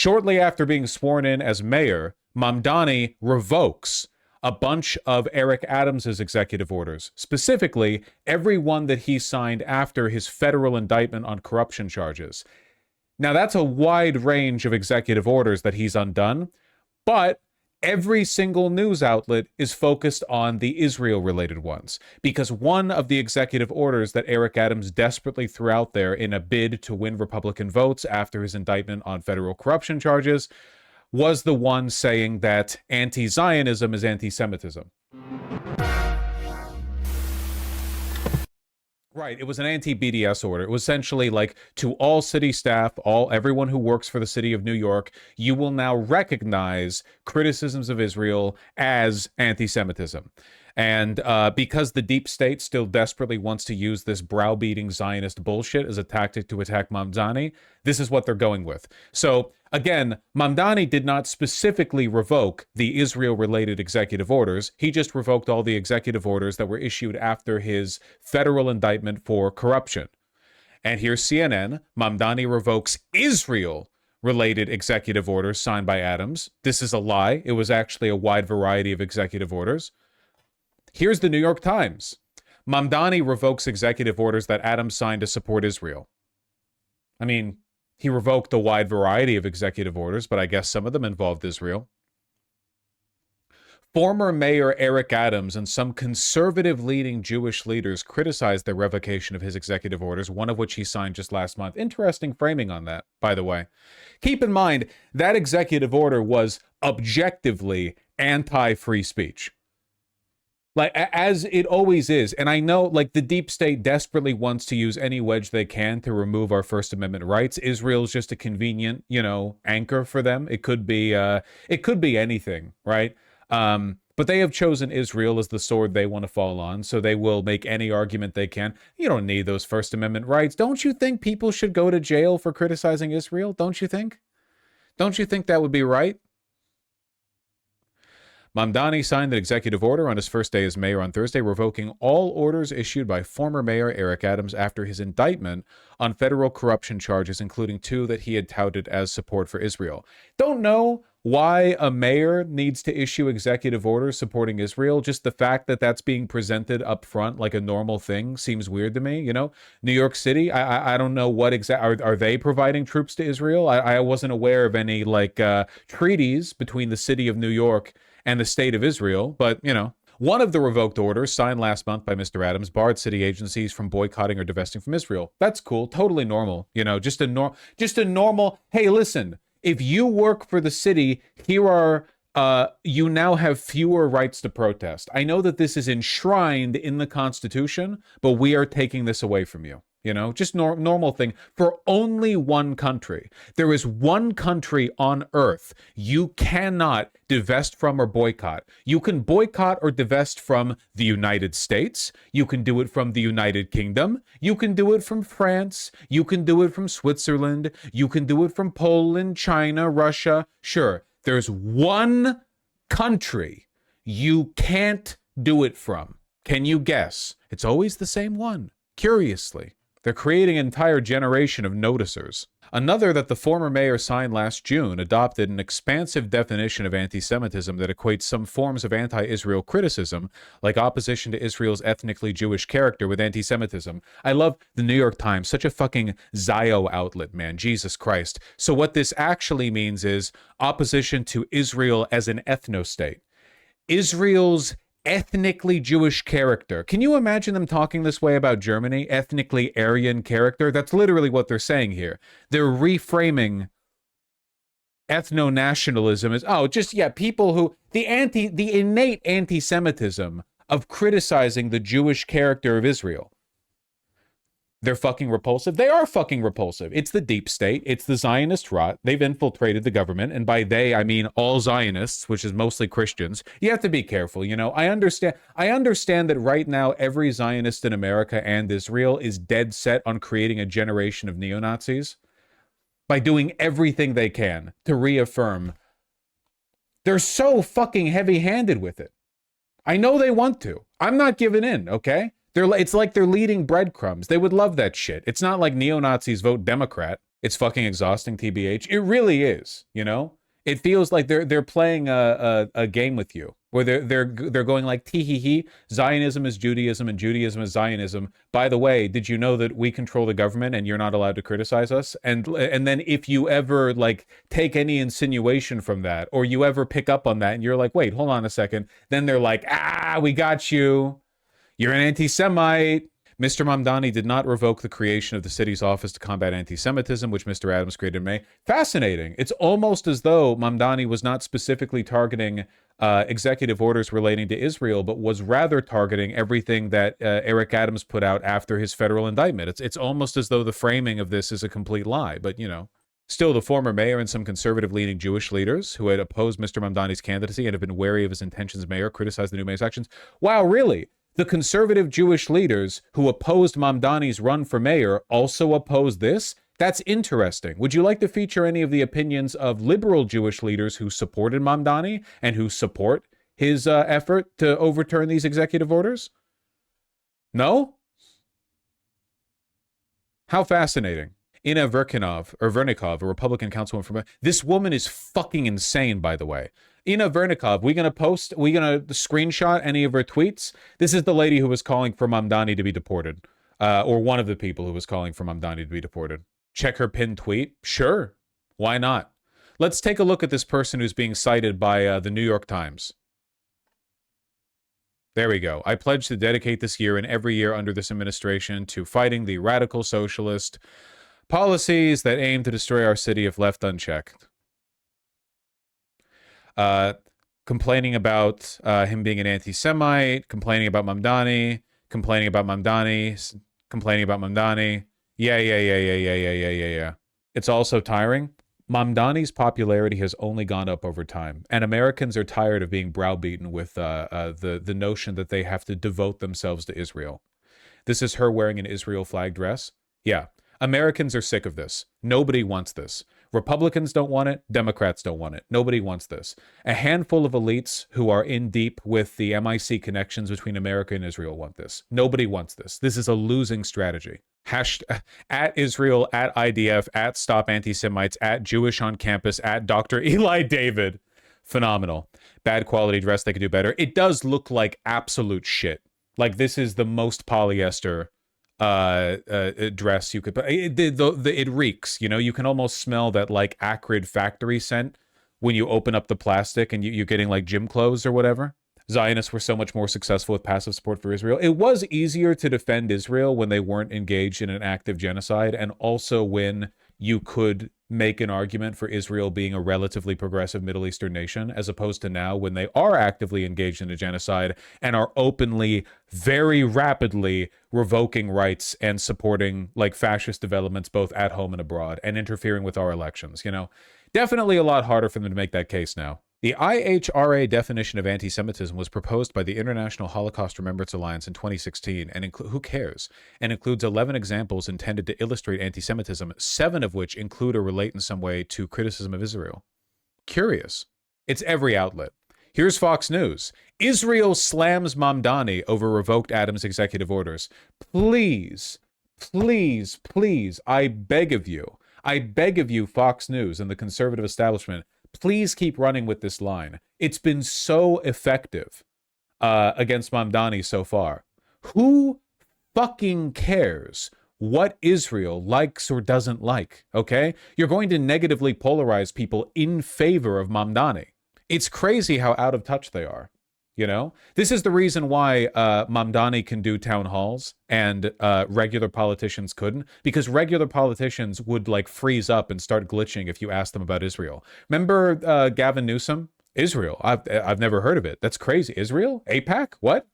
Shortly after being sworn in as mayor, Mamdani revokes a bunch of Eric Adams's executive orders, specifically every one that he signed after his federal indictment on corruption charges. Now, that's a wide range of executive orders that he's undone, but every single news outlet is focused on the Israel-related ones, because one of the executive orders that Eric Adams desperately threw out there in a bid to win Republican votes after his indictment on federal corruption charges was the one saying that anti-Zionism is anti-Semitism. Right, it was an anti-BDS order. It was essentially like, to all city staff, everyone who works for the city of New York, you will now recognize criticisms of Israel as anti-Semitism. And because the deep state still desperately wants to use this browbeating Zionist bullshit as a tactic to attack Mamdani, this is what they're going with. So, again, Mamdani did not specifically revoke the Israel-related executive orders. He just revoked all the executive orders that were issued after his federal indictment for corruption. And here's CNN. Mamdani revokes Israel-related executive orders signed by Adams. This is a lie. It was actually a wide variety of executive orders. Here's the New York Times. Mamdani revokes executive orders that Adams signed to support Israel. I mean, he revoked a wide variety of executive orders, but I guess some of them involved Israel. Former Mayor Eric Adams and some conservative leading Jewish leaders criticized the revocation of his executive orders, one of which he signed just last month. Interesting framing on that, by the way. Keep in mind, that executive order was objectively anti-free speech. Like, as it always is. And I know, like, the deep state desperately wants to use any wedge they can to remove our First Amendment rights. Israel's just a convenient, anchor for them. It could be anything, right? But they have chosen Israel as the sword they want to fall on, so they will make any argument they can. You don't need those First Amendment rights. Don't you think people should go to jail for criticizing Israel? Don't you think? Don't you think that would be right? Mamdani signed an executive order on his first day as mayor on Thursday, revoking all orders issued by former mayor Eric Adams after his indictment on federal corruption charges, including 2 that he had touted as support for Israel. Don't know why a mayor needs to issue executive orders supporting Israel. Just the fact that that's being presented up front like a normal thing seems weird to me. New York City, I don't know what are they providing troops to Israel? I wasn't aware of any treaties between the city of New York and the state of Israel, but, one of the revoked orders signed last month by Mr. Adams barred city agencies from boycotting or divesting from Israel. That's cool, totally normal, just a normal, hey, listen, if you work for the city, here are, you now have fewer rights to protest. I know that this is enshrined in the Constitution, but we are taking this away from you. Just normal thing for only one country. There is one country on earth you cannot divest from or boycott. You can boycott or divest from the United States. You can do it from the United Kingdom. You can do it from France. You can do it from Switzerland. You can do it from Poland, China, Russia. Sure, there's one country you can't do it from. Can you guess? It's always the same one, curiously. They're creating an entire generation of noticers. Another that the former mayor signed last June adopted an expansive definition of anti-Semitism that equates some forms of anti-Israel criticism, like opposition to Israel's ethnically Jewish character, with anti-Semitism. I love the New York Times, such a fucking Zio outlet, man. Jesus Christ. So what this actually means is opposition to Israel as an ethno-state. Israel's ethnically Jewish character. Can you imagine them talking this way about Germany? Ethnically Aryan character? That's literally what they're saying here. They're reframing ethno-nationalism as, people who, the innate anti-Semitism of criticizing the Jewish character of Israel. They're fucking repulsive. They are fucking repulsive. It's the deep state. It's the Zionist rot. They've infiltrated the government. And by they, I mean all Zionists, which is mostly Christians. You have to be careful. I understand that right now, every Zionist in America and Israel is dead set on creating a generation of neo-Nazis by doing everything they can to reaffirm. They're so fucking heavy-handed with it. I know they want to. I'm not giving in, okay? It's like they're leading breadcrumbs. They would love that shit. It's not like neo-Nazis vote Democrat. It's fucking exhausting, TBH. It really is, you know? It feels like they're playing a game with you, where they're going like tee hee hee. Zionism is Judaism and Judaism is Zionism. By the way, did you know that we control the government and you're not allowed to criticize us? And then if you ever like take any insinuation from that, or you ever pick up on that, and you're like, wait, hold on a second, then they're like, we got you. You're an anti-Semite. Mr. Mamdani did not revoke the creation of the city's office to combat anti-Semitism, which Mr. Adams created in May. Fascinating. It's almost as though Mamdani was not specifically targeting executive orders relating to Israel, but was rather targeting everything that Eric Adams put out after his federal indictment. It's almost as though the framing of this is a complete lie, but, you know. Still, the former mayor and some conservative-leaning Jewish leaders who had opposed Mr. Mamdani's candidacy and have been wary of his intentions as mayor criticized the new mayor's actions. Wow, really? The conservative Jewish leaders who opposed Mamdani's run for mayor also oppose this? That's interesting. Would you like to feature any of the opinions of liberal Jewish leaders who supported Mamdani and who support his effort to overturn these executive orders? No? How fascinating. Inna Vernikov, a Republican councilwoman from... This woman is fucking insane, by the way. Inna Vernikov, we gonna screenshot any of her tweets? This is the lady who was calling for Mamdani to be deported. Or one of the people who was calling for Mamdani to be deported. Check her pinned tweet? Sure. Why not? Let's take a look at this person who's being cited by the New York Times. There we go. I pledge to dedicate this year and every year under this administration to fighting the radical socialist policies that aim to destroy our city if left unchecked. Complaining about him being an anti-Semite, complaining about Mamdani, complaining about Mamdani, complaining about Mamdani. Yeah. It's also tiring. Mamdani's popularity has only gone up over time, and Americans are tired of being browbeaten with the notion that they have to devote themselves to Israel. This is her wearing an Israel flag dress. Yeah. Americans are sick of this. Nobody wants this. Republicans don't want it. Democrats don't want it. Nobody wants this. A handful of elites who are in deep with the NYC connections between America and Israel want this. Nobody wants this. This is a losing strategy. At Israel, at IDF, at Stop Anti-Semites, at Jewish on Campus, at Dr. Eli David. Phenomenal. Bad quality dress. They could do better. It does look like absolute shit. Like this is the most polyester dress you could put. It reeks, you know. You can almost smell that like acrid factory scent when you open up the plastic and you're getting like gym clothes or whatever. Zionists were so much more successful with passive support for Israel. It was easier to defend Israel when they weren't engaged in an active genocide, and also when you could make an argument for Israel being a relatively progressive Middle Eastern nation, as opposed to now when they are actively engaged in a genocide and are openly, very rapidly revoking rights and supporting like fascist developments both at home and abroad and interfering with our elections. You know, definitely a lot harder for them to make that case now. The IHRA definition of anti-Semitism was proposed by the International Holocaust Remembrance Alliance in 2016, and who cares? And includes 11 examples intended to illustrate anti-Semitism, 7 of which include or relate in some way to criticism of Israel. Curious. It's every outlet. Here's Fox News. Israel slams Mamdani over revoked Adams executive orders. Please, please, please, I beg of you, Fox News and the conservative establishment, please keep running with this line. It's been so effective against Mamdani so far. Who fucking cares what Israel likes or doesn't like, okay? You're going to negatively polarize people in favor of Mamdani. It's crazy how out of touch they are, you know? This is the reason why Mamdani can do town halls and regular politicians couldn't, because regular politicians would like freeze up and start glitching if you asked them about Israel. Remember Gavin Newsom? Israel. I've never heard of it. That's crazy. Israel? AIPAC? What?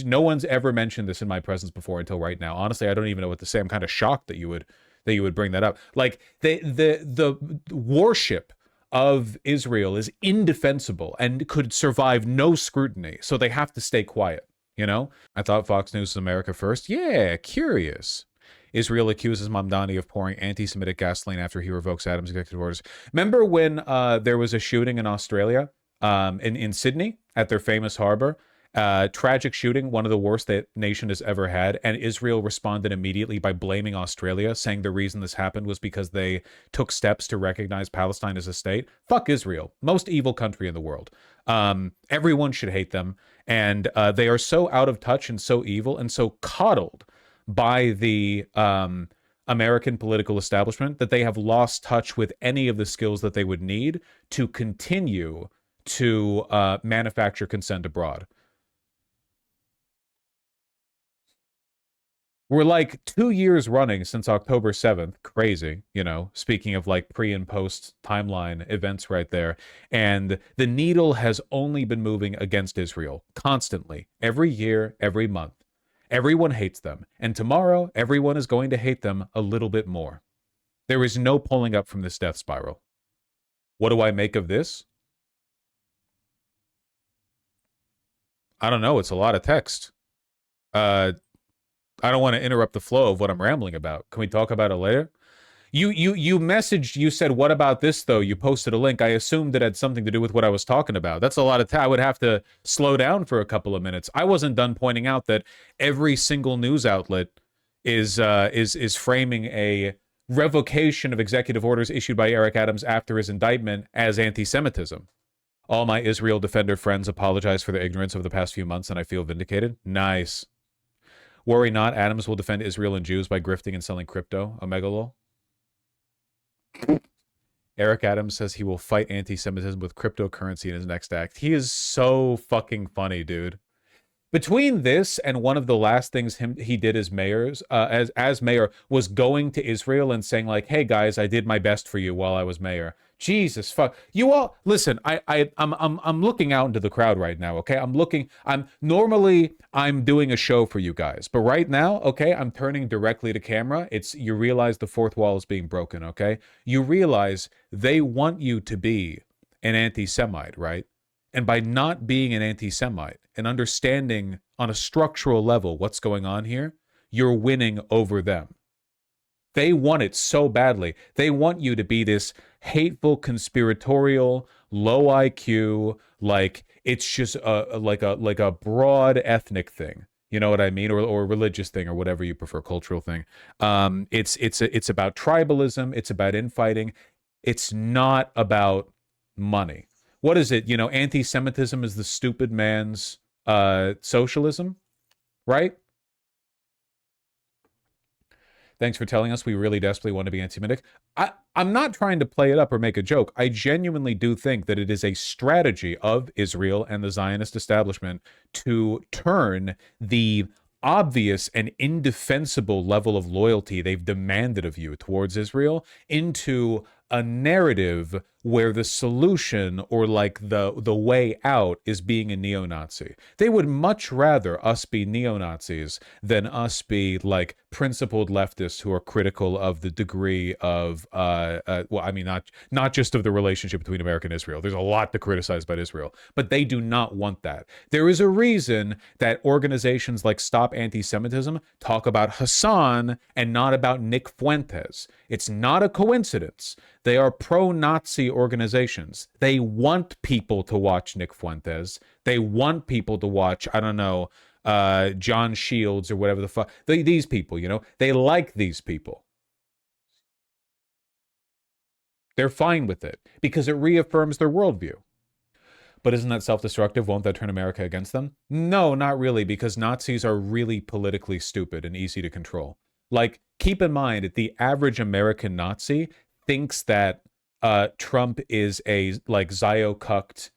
No one's ever mentioned this in my presence before until right now. Honestly, I don't even know what to say. I'm kind of shocked that you would bring that up. Like the warship of Israel is indefensible and could survive no scrutiny, so they have to stay quiet, you know? I thought Fox News was America first. Yeah, curious. Israel accuses Mamdani of pouring anti-Semitic gasoline after he revokes Adams' executive orders. Remember when there was a shooting in Australia, in Sydney, at their famous harbor, Tragic shooting, one of the worst that nation has ever had, and Israel responded immediately by blaming Australia, saying the reason this happened was because they took steps to recognize Palestine as a state. Fuck Israel, most evil country in the world. Everyone should hate them, and they are so out of touch and so evil and so coddled by the American political establishment that they have lost touch with any of the skills that they would need to continue to manufacture consent abroad. We're like 2 years running since October 7th. Crazy, you know, speaking of like pre and post timeline events right there. And the needle has only been moving against Israel constantly, every year, every month. Everyone hates them. And tomorrow, everyone is going to hate them a little bit more. There is no pulling up from this death spiral. What do I make of this? I don't know. It's a lot of text. I don't want to interrupt the flow of what I'm rambling about. Can we talk about it later? You messaged, you said, what about this though? You posted a link. I assumed it had something to do with what I was talking about. That's a lot of I would have to slow down for a couple of minutes. I wasn't done pointing out that every single news outlet is framing a revocation of executive orders issued by Eric Adams after his indictment as anti-Semitism. All my Israel defender friends apologize for their ignorance over the past few months, and I feel vindicated. Nice. Worry not, Adams will defend Israel and Jews by grifting and selling crypto. Omegalol. Eric Adams says he will fight anti-Semitism with cryptocurrency in his next act. He is so fucking funny, dude. Between this and one of the last things he did as mayor was going to Israel and saying like, "Hey guys, I did my best for you while I was mayor." Jesus fuck. You all listen, I'm looking out into the crowd right now, okay? I'm normally doing a show for you guys, but right now, okay, I'm turning directly to camera. You realize the fourth wall is being broken, okay? You realize they want you to be an anti-Semite, right? And by not being an anti-Semite and understanding on a structural level what's going on here, you're winning over them. They want it so badly. They want you to be this hateful, conspiratorial, low IQ, like it's just like a broad ethnic thing. You know what I mean? Or religious thing, or whatever you prefer, cultural thing. It's about tribalism. It's about infighting. It's not about money. What is it? You know, anti-Semitism is the stupid man's socialism, right? Thanks for telling us. We really desperately want to be anti-Semitic. I'm not trying to play it up or make a joke. I genuinely do think that it is a strategy of Israel and the Zionist establishment to turn the obvious and indefensible level of loyalty they've demanded of you towards Israel into a narrative where the solution or like the way out is being a neo-Nazi. They would much rather us be neo-Nazis than us be like principled leftists who are critical of the degree of well, I mean, not just of the relationship between America and Israel. There's a lot to criticize about Israel, but they do not want that. There is a reason that organizations like Stop Anti-Semitism talk about Hassan and not about Nick Fuentes. It's not a coincidence. They are pro-Nazi organizations. They want people to watch Nick Fuentes. They want people to watch, I don't know, John Shields or whatever the fuck. These people, you know, they like these people. They're fine with it because it reaffirms their worldview. But isn't that self-destructive? Won't that turn America against them? No, not really, because Nazis are really politically stupid and easy to control. Like, keep in mind, the average American Nazi thinks that Trump is a like Zio-cucked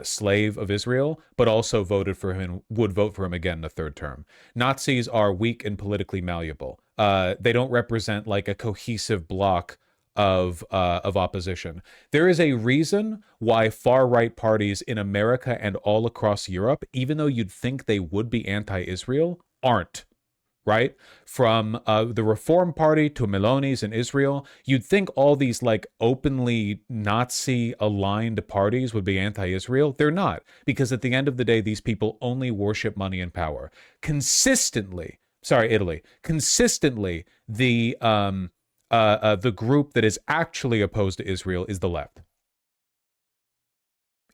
slave of Israel, but also voted for him, would vote for him again in the third term. Nazis are weak and politically malleable. They don't represent like a cohesive block of opposition. There is a reason why far-right parties in America and all across Europe, even though you'd think they would be anti-Israel, aren't. Right? From the Reform Party to Meloni's in Israel, you'd think all these like openly Nazi-aligned parties would be anti-Israel. They're not, because at the end of the day, these people only worship money and power. Consistently, Italy, consistently, the group that is actually opposed to Israel is the left.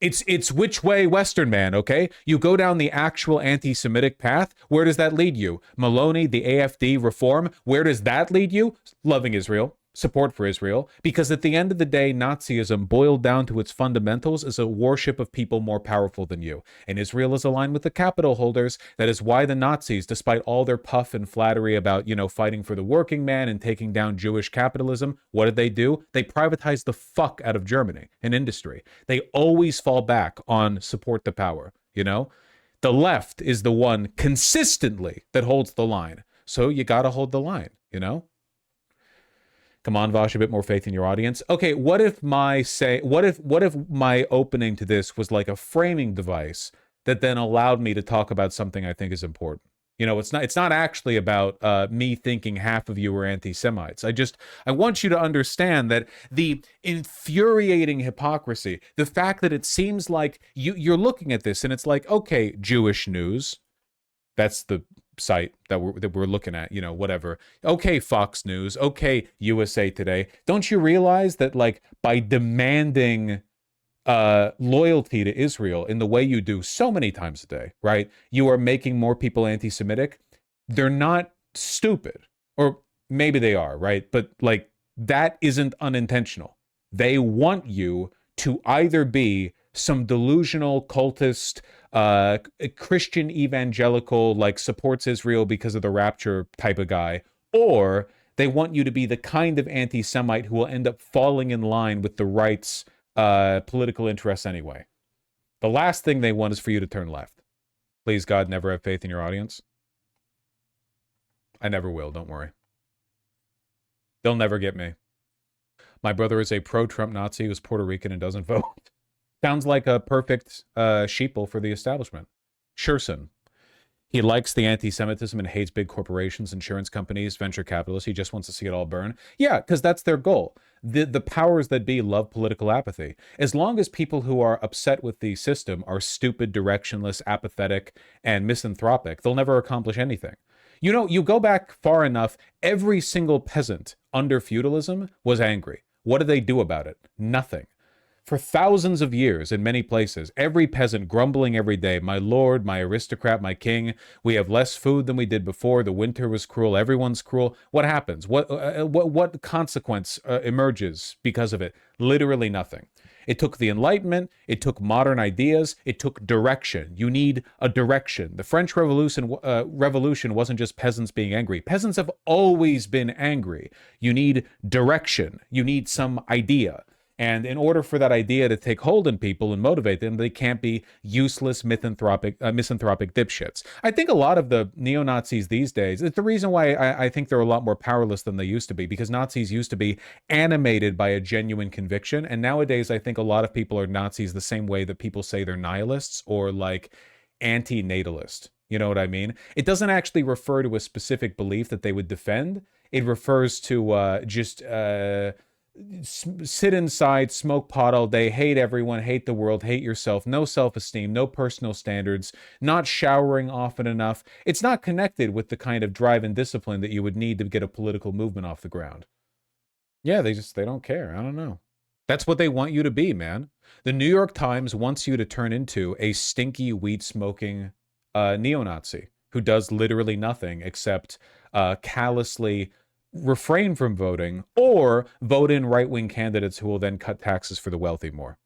It's which way Western man, okay? You go down the actual anti-Semitic path. Where does that lead you? Maloney, the AFD, reform. Where does that lead you? Loving Israel, support for Israel. Because at the end of the day, Nazism, boiled down to its fundamentals, is a worship of people more powerful than you. And Israel is aligned with the capital holders. That is why the Nazis, despite all their puff and flattery about, fighting for the working man and taking down Jewish capitalism, what did they do? They privatized the fuck out of Germany and industry. They always fall back on support the power, The left is the one consistently that holds the line. So you got to hold the line, Come on, Vosh, a bit more faith in your audience. Okay, what if my opening to this was like a framing device that then allowed me to talk about something I think is important? It's not actually about me thinking half of you are anti-Semites. I want you to understand that the infuriating hypocrisy, the fact that it seems like you're looking at this and it's like, okay, Jewish news, that's the site that we're looking at, whatever. Okay, Fox News. Okay, USA Today. Don't you realize that, like, by demanding loyalty to Israel in the way you do so many times a day, right? You are making more people anti-Semitic. They're not stupid, or maybe they are, right? But like, that isn't unintentional. They want you to either be some delusional cultist, Christian evangelical, like supports Israel because of the rapture type of guy, or they want you to be the kind of anti-Semite who will end up falling in line with the right's political interests anyway. The last thing they want is for you to turn left. Please, God, never have faith in your audience. I never will, don't worry. They'll never get me. My brother is a pro-Trump Nazi who's Puerto Rican and doesn't vote. Sounds like a perfect sheeple for the establishment. Sherson. He likes the anti-Semitism and hates big corporations, insurance companies, venture capitalists. He just wants to see it all burn. Yeah, because that's their goal. The powers that be love political apathy. As long as people who are upset with the system are stupid, directionless, apathetic, and misanthropic, they'll never accomplish anything. You go back far enough, every single peasant under feudalism was angry. What did they do about it? Nothing. For thousands of years, in many places, every peasant grumbling every day, my lord, my aristocrat, my king, we have less food than we did before, the winter was cruel, everyone's cruel. What happens? What consequence emerges because of it? Literally nothing. It took the Enlightenment, it took modern ideas, it took direction. You need a direction. The French Revolution wasn't just peasants being angry. Peasants have always been angry. You need direction. You need some idea. And in order for that idea to take hold in people and motivate them, they can't be useless, misanthropic dipshits. I think a lot of the neo-Nazis these days, it's the reason why I think they're a lot more powerless than they used to be, because Nazis used to be animated by a genuine conviction. And nowadays, I think a lot of people are Nazis the same way that people say they're nihilists or like anti-natalist. You know what I mean? It doesn't actually refer to a specific belief that they would defend. It refers to just sit inside, smoke pot all day, hate everyone, hate the world, hate yourself, no self-esteem, no personal standards, not showering often enough. It's not connected with the kind of drive and discipline that you would need to get a political movement off the ground. Yeah, they don't care. I don't know. That's what they want you to be, man. The New York Times wants you to turn into a stinky, weed-smoking neo-Nazi who does literally nothing except callously refrain from voting or vote in right-wing candidates who will then cut taxes for the wealthy more.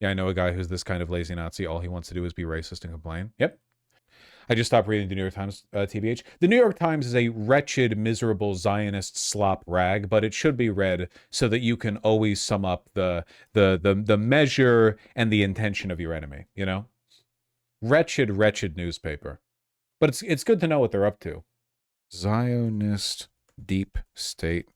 Yeah, I know a guy who's this kind of lazy Nazi. All he wants to do is be racist and complain. Yep. I just stopped reading the New York Times, TBH. The New York Times is a wretched, miserable Zionist slop rag, but it should be read so that you can always sum up the measure and the intention of your enemy, Wretched, wretched newspaper. But it's good to know what they're up to. Zionist deep state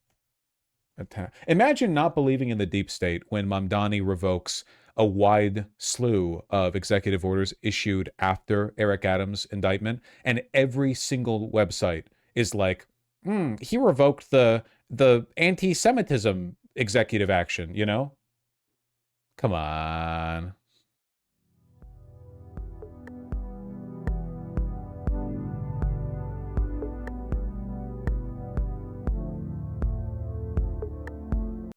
attack. Imagine not believing in the deep state when Mamdani revokes a wide slew of executive orders issued after Eric Adams' indictment, and every single website is like, he revoked the anti-Semitism executive action, Come on.